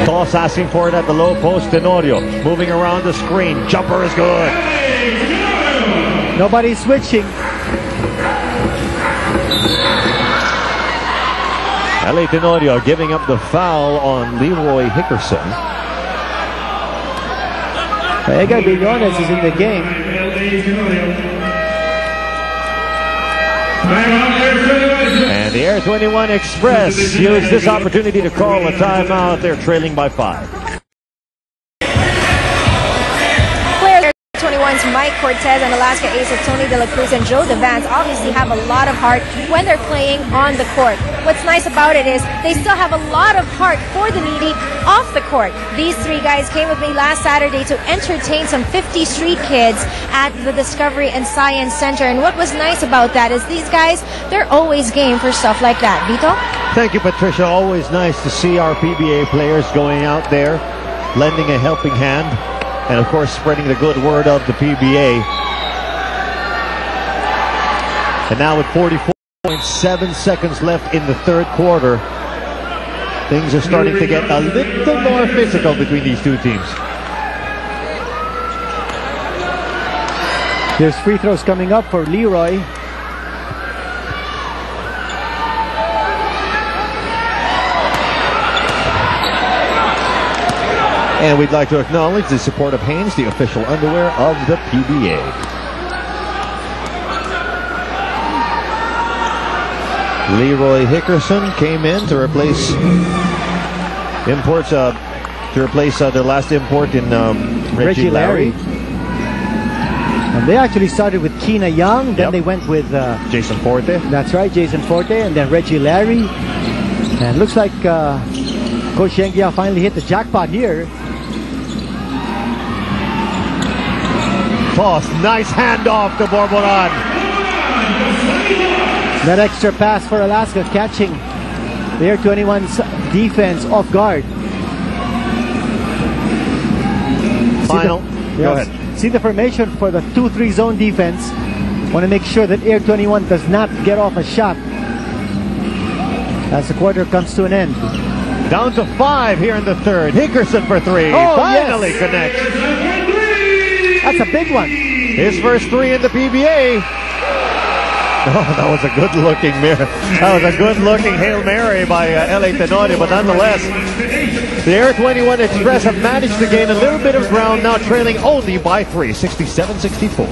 Toss asking for it at the low post. Tenorio moving around the screen. Jumper is good. Nobody's switching. LA Tenorio giving up the foul on Leroy Hickerson. Edgar Billones is in the game. And the Air 21 Express used this opportunity to call a timeout. They're trailing by 5. Players 21's Mike Cortez and Alaska aces Tony De La Cruz and Joe Devance obviously have a lot of heart when they're playing on the court. What's nice about it is they still have a lot of heart for the needy off the court. These three guys came with me last Saturday to entertain some 50 street kids at the Discovery and Science Center. And what was nice about that is these guys, they're always game for stuff like that. Vito? Thank you, Patricia. Always nice to see our PBA players going out there, lending a helping hand, and of course spreading the good word of the PBA. And now with 44.7 seconds left in the third quarter, things are starting to get a little more physical between these two teams. There's free throws coming up for Leroy. And we'd like to acknowledge the support of Hanes, the official underwear of the PBA. Leroy Hickerson came in to replace imports, their last import in Reggie Larry. And they actually started with Keena Young, then they went with Jason Forte. That's right, Jason Forte, and then Reggie Larry. And looks like Coach Yengia finally hit the jackpot here. Toss, nice handoff to Borboran. That extra pass for Alaska, catching the Air 21's defense off guard. Final. Go ahead. See the formation for the 2-3 zone defense. Want to make sure that Air 21 does not get off a shot as the quarter comes to an end. Down to 5 here in the third. Hickerson for 3. Finally connects. That's a big one. His first 3 in the PBA. Oh, that was a good-looking mirror. That was a good-looking Hail Mary by LA Tenorio, but nonetheless, the Air 21 Express have managed to gain a little bit of ground, now trailing only by 3, 67-64.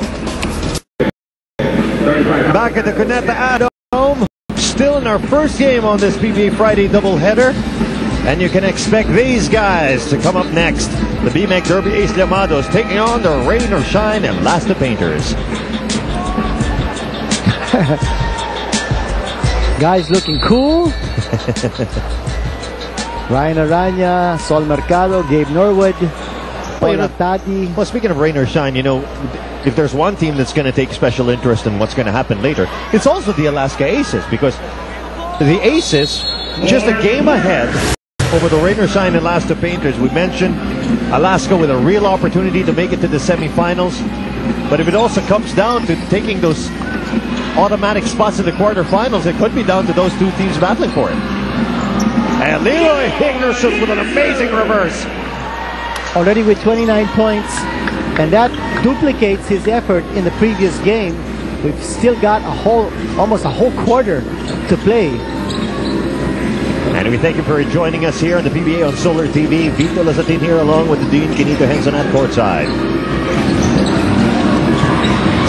Back at the Cuneta Dome, still in our first game on this PBA Friday doubleheader, and you can expect these guys to come up next. The BMEC Derby Ace Llamados taking on the Rain or Shine and Lasta Painters. Guys looking cool. Ryan Aranya, Sol Mercado, Gabe Norwood, Paula Tati. Well, speaking of rain or shine, you know, if there's one team that's going to take special interest in what's going to happen later, it's also the Alaska Aces, because the Aces, just a game ahead over the Rain or Shine and Lasta Painters. We mentioned Alaska with a real opportunity to make it to the semifinals, but if it also comes down to taking those automatic spots in the quarterfinals, it could be down to those two teams battling for it. And Leroy Hickerson with an amazing reverse. Already with 29 points, and that duplicates his effort in the previous game. We've still got almost a whole quarter to play. And we thank you for joining us here on the PBA on Solar TV. Vito Lazatin here along with the Dean Kenito Henson at courtside.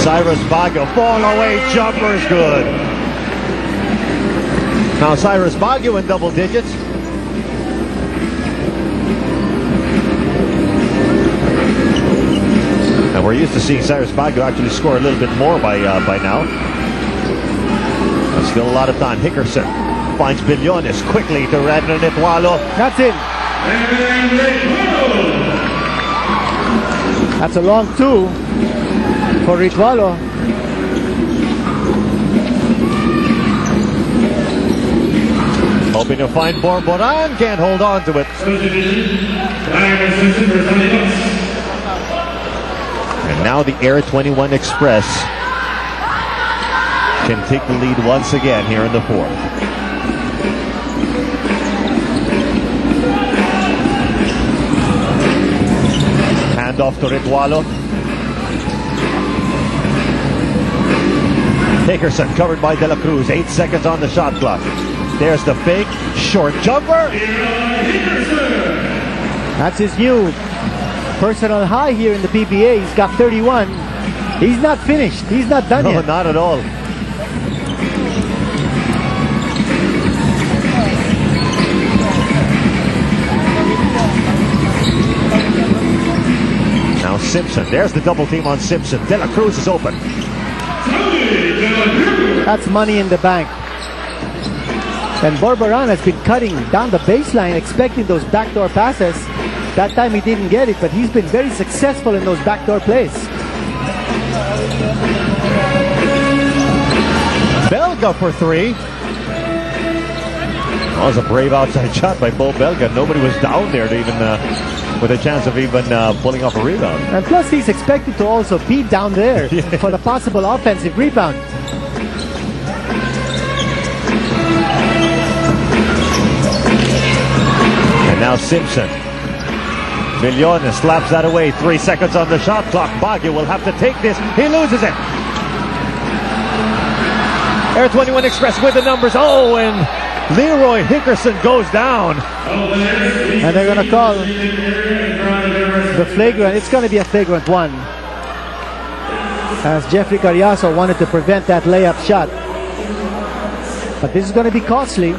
Cyrus Baguio, fall away jumper is good. Now Cyrus Baguio in double digits. And we're used to seeing Cyrus Baguio actually score a little bit more by now. But still a lot of time. Hickerson finds Billones quickly to Radner Netwalo. That's it. That's a long 2 for Ritwalo. Hoping to find Borboran, can't hold on to it. And now the Air 21 Express can take the lead once again here in the fourth. Hand off to Ritualo. Hickerson covered by De La Cruz. 8 seconds on the shot clock. There's the fake. Short jumper. That's his new personal high here in the PBA. He's got 31. He's not finished. He's not done yet. No, not at all. Now Simpson. There's the double team on Simpson. De La Cruz is open. That's money in the bank. And Borbaran has been cutting down the baseline, expecting those backdoor passes. That time he didn't get it, but he's been very successful in those backdoor plays. Belga for three. That was a brave outside shot by Bo Belga. Nobody was down there to even with a chance of even pulling off a rebound. And plus he's expected to also be down there for the possible offensive rebound. And now Simpson. Millones slaps that away. 3 seconds on the shot clock. Baguio will have to take this. He loses it. Air 21 Express with the numbers. Oh, and Leroy Hickerson goes down. And they're going to call the flagrant. It's going to be a flagrant one, as Jeffrey Carriazo wanted to prevent that layup shot. But this is going to be costly.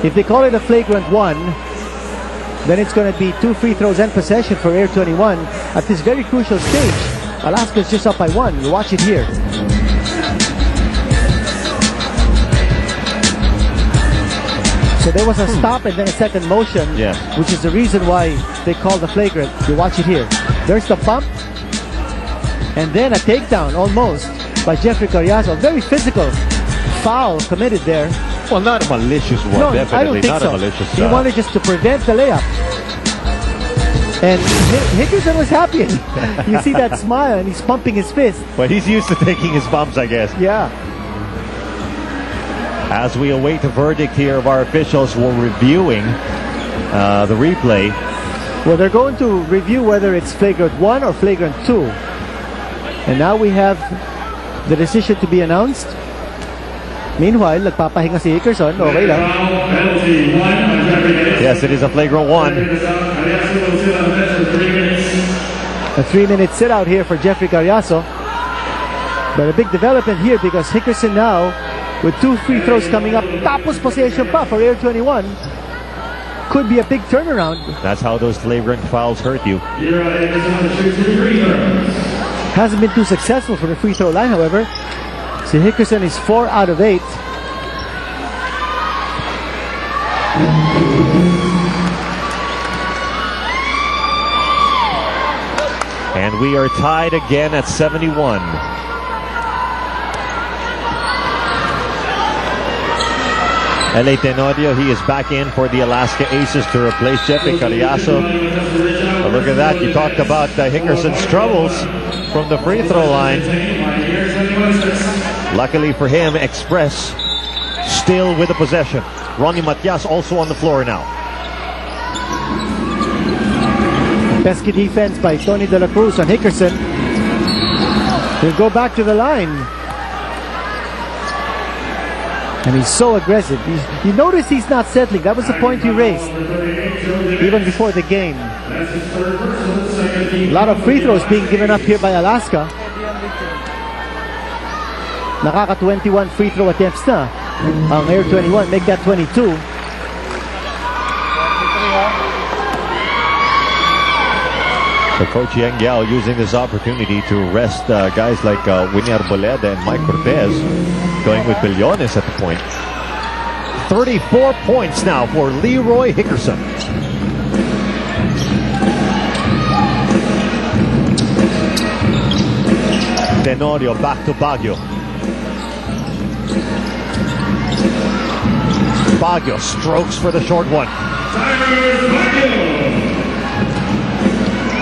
If they call it a flagrant one, then it's going to be 2 free throws and possession for Air 21 at this very crucial stage. Alaska's just up by 1. You watch it here. So there was a stop and then a second motion, which is the reason why they call the flagrant. You watch it here. There's the bump, and then a takedown almost by Jeffrey Carriazo. Very physical foul committed there. Well, not a malicious one, no, definitely. I don't think not so. A malicious He wanted just to prevent the layup. And Hickerson was happy. You see that smile, and he's pumping his fist. But he's used to taking his bumps, I guess. Yeah. As we await the verdict here of our officials, we're reviewing the replay. Well, they're going to review whether it's flagrant 1 or flagrant 2. And now we have the decision to be announced. Meanwhile, nagpapahinga si Hickerson. Okay lang. Yes, it is a flagrant 1. A 3-minute sit out here for Jeffrey Carriazo. But a big development here because Hickerson now with 2 free throws coming up. Tapos possession pa for Air 21. Could be a big turnaround. That's how those flagrant fouls hurt you. Hasn't been too successful for the free throw line, however. So Hickerson is 4 out of 8. And we are tied again at 71. L.A. Tenorio, he is back in for the Alaska Aces to replace Jeffrey Carriazo. But look at that. You talked about Hickerson's troubles from the free throw line. Luckily for him, Express still with the possession. Ronnie Matias also on the floor now. Pesky defense by Tony De La Cruz on Hickerson. He'll go back to the line. And he's so aggressive. You notice he's not settling. That was the point he raised even before the game. A lot of free throws being given up here by Alaska. Nakaka 21 free throw attempts na ang Air 21. Make that 22. So Coach Yang Yao using this opportunity to rest guys like Winnie Arboleda and Mike Cortez, going with Millones at the point. 34 points now for Leroy Hickerson. Tenorio back to Baguio. Baguio strokes for the short one.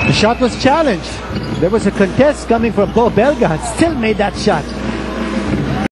The shot was challenged. There was a contest coming from Bo Belga and still made that shot.